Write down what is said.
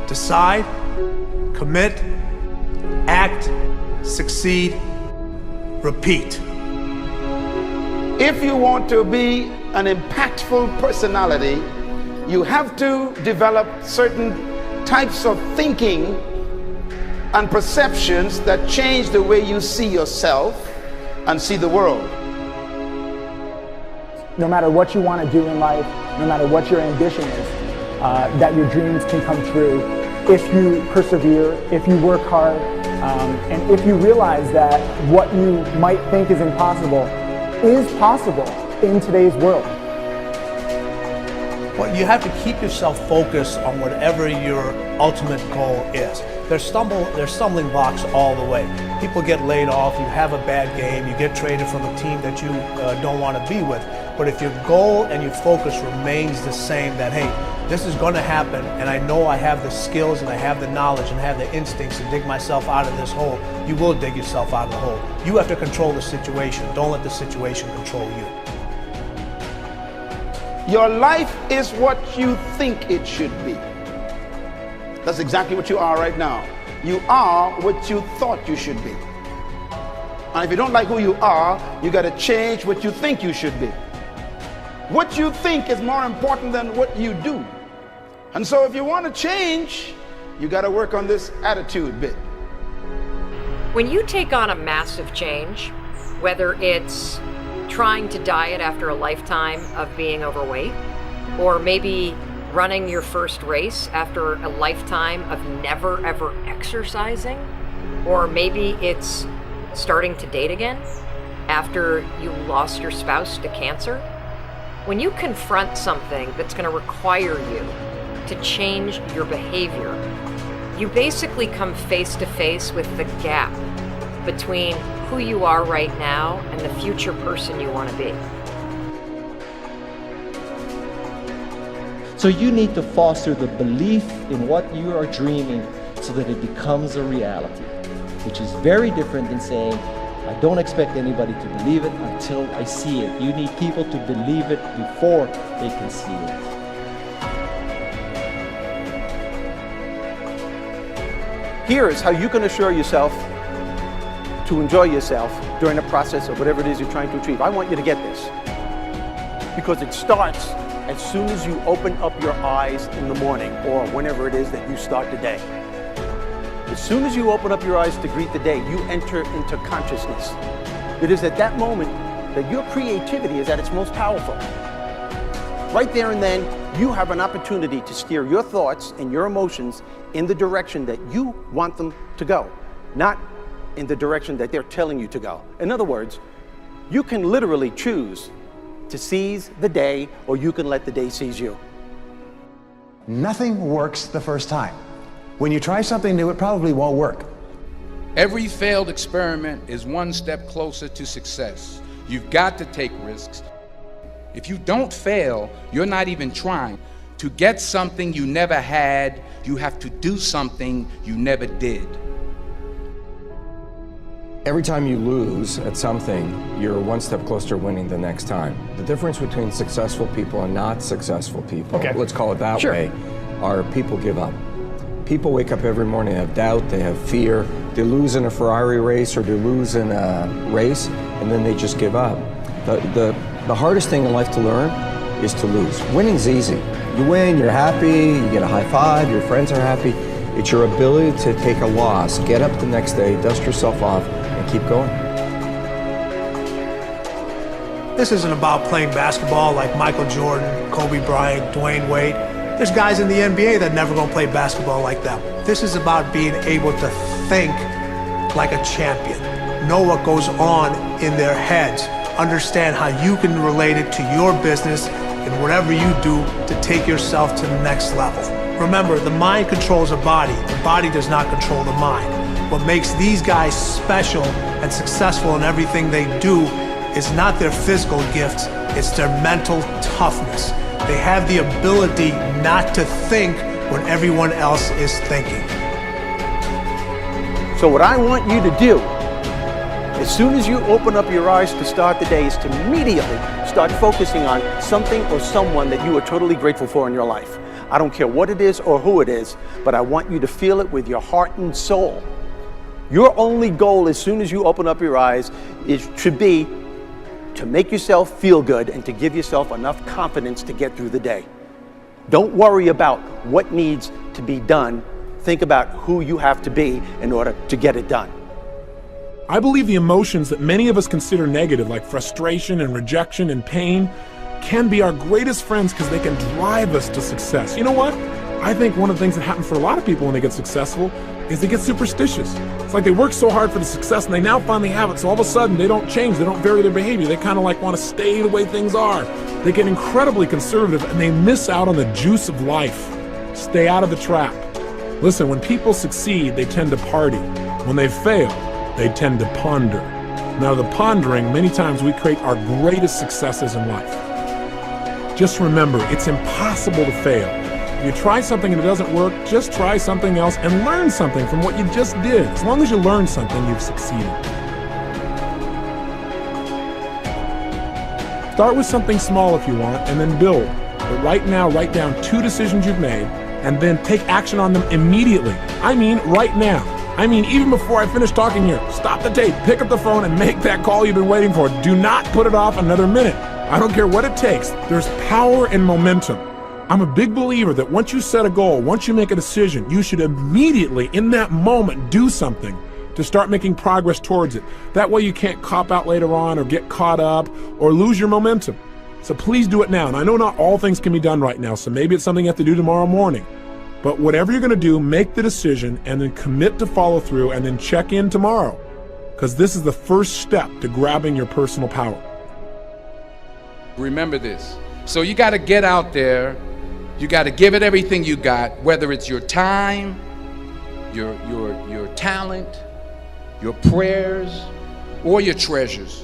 Decide, commit, act, succeed, repeat. If you want to be an impactful personality, you have to develop certain types of thinking and perceptions that change the way you see yourself and see the world. No matter what you want to do in life, no matter what your ambition is, that your dreams can come true if you persevere, if you work hard, and if you realize that what you might think is impossible is possible in today's world. Well, you have to keep yourself focused on whatever your ultimate goal is. There's stumbling blocks all the way. People get laid off, you have a bad game, you get traded from a team that you don't want to be with. But if your goal and your focus remains the same, that hey, this is going to happen, and I know I have the skills and I have the knowledge and I have the instincts to dig myself out of this hole, you will dig yourself out of the hole. You have to control the situation. Don't let the situation control you. Your life is what you think it should be. That's exactly what you are right now. You are what you thought you should be. And if you don't like who you are, you got to change what you think you should be. What you think is more important than what you do. And so if you want to change, you got to work on this attitude bit. When you take on a massive change, whether it's trying to diet after a lifetime of being overweight, or maybe running your first race after a lifetime of never ever exercising, or maybe it's starting to date again after you lost your spouse to cancer. When you confront something that's going to require you to change your behavior, you basically come face to face with the gap between who you are right now and the future person you want to be. So you need to foster the belief in what you are dreaming so that it becomes a reality, which is very different than saying, I don't expect anybody to believe it until I see it. You need people to believe it before they can see it. Here is how you can assure yourself to enjoy yourself during the process of whatever it is you're trying to achieve. I want you to get this, because it starts as soon as you open up your eyes in the morning or whenever it is that you start the day. As soon as you open up your eyes to greet the day, you enter into consciousness. It is at that moment that your creativity is at its most powerful. Right there and then, you have an opportunity to steer your thoughts and your emotions in the direction that you want them to go, not in the direction that they're telling you to go. In other words, you can literally choose to seize the day, or you can let the day seize you. Nothing works the first time. When you try something new, it probably won't work. Every failed experiment is one step closer to success. You've got to take risks. If you don't fail, you're not even trying. To get something you never had, you have to do something you never did. Every time you lose at something, you're one step closer to winning the next time. The difference between successful people and not successful people, let's call it that way, are people give up. People wake up every morning, they have doubt, they have fear, they lose in a Ferrari race or they lose in a race, and then they just give up. The hardest thing in life to learn is to lose. Winning's easy. You win, you're happy, you get a high five, your friends are happy. It's your ability to take a loss, get up the next day, dust yourself off, and keep going. This isn't about playing basketball like Michael Jordan, Kobe Bryant, Dwayne Wade. There's guys in the NBA that never gonna play basketball like them. This is about being able to think like a champion, know what goes on in their heads, understand how you can relate it to your business and whatever you do to take yourself to the next level. Remember, the mind controls the body does not control the mind. What makes these guys special and successful in everything they do is not their physical gifts, it's their mental toughness. They have the ability not to think when everyone else is thinking. So what I want you to do, as soon as you open up your eyes to start the day, is to immediately start focusing on something or someone that you are totally grateful for in your life. I don't care what it is or who it is, but I want you to feel it with your heart and soul. Your only goal as soon as you open up your eyes should be to make yourself feel good and to give yourself enough confidence to get through the day. Don't worry about what needs to be done. Think about who you have to be in order to get it done. I believe the emotions that many of us consider negative, like frustration and rejection and pain, can be our greatest friends because they can drive us to success. You know what? I think one of the things that happens for a lot of people when they get successful is they get superstitious. It's like they work so hard for the success and they now finally have it, so all of a sudden they don't change, they don't vary their behavior, they kind of like want to stay the way things are. They get incredibly conservative and they miss out on the juice of life. Stay out of the trap. Listen, when people succeed, they tend to party. When they fail, they tend to ponder. Now, the pondering, many times we create our greatest successes in life. Just remember, it's impossible to fail. If you try something and it doesn't work, just try something else and learn something from what you just did. As long as you learn something, you've succeeded. Start with something small if you want, and then build. But right now, write down 2 decisions you've made, and then take action on them immediately. I mean, right now. I mean, even before I finish talking here, stop the tape, pick up the phone, and make that call you've been waiting for. Do not put it off another minute. I don't care what it takes. There's power in momentum. I'm a big believer that once you set a goal, once you make a decision, you should immediately, in that moment, do something to start making progress towards it. That way you can't cop out later on or get caught up or lose your momentum. So please do it now. And I know not all things can be done right now, so maybe it's something you have to do tomorrow morning. But whatever you're going to do, make the decision and then commit to follow through and then check in tomorrow. Because this is the first step to grabbing your personal power. Remember this. So you got to get out there. You got to give it everything you got, whether it's your time, your talent, your prayers, or your treasures.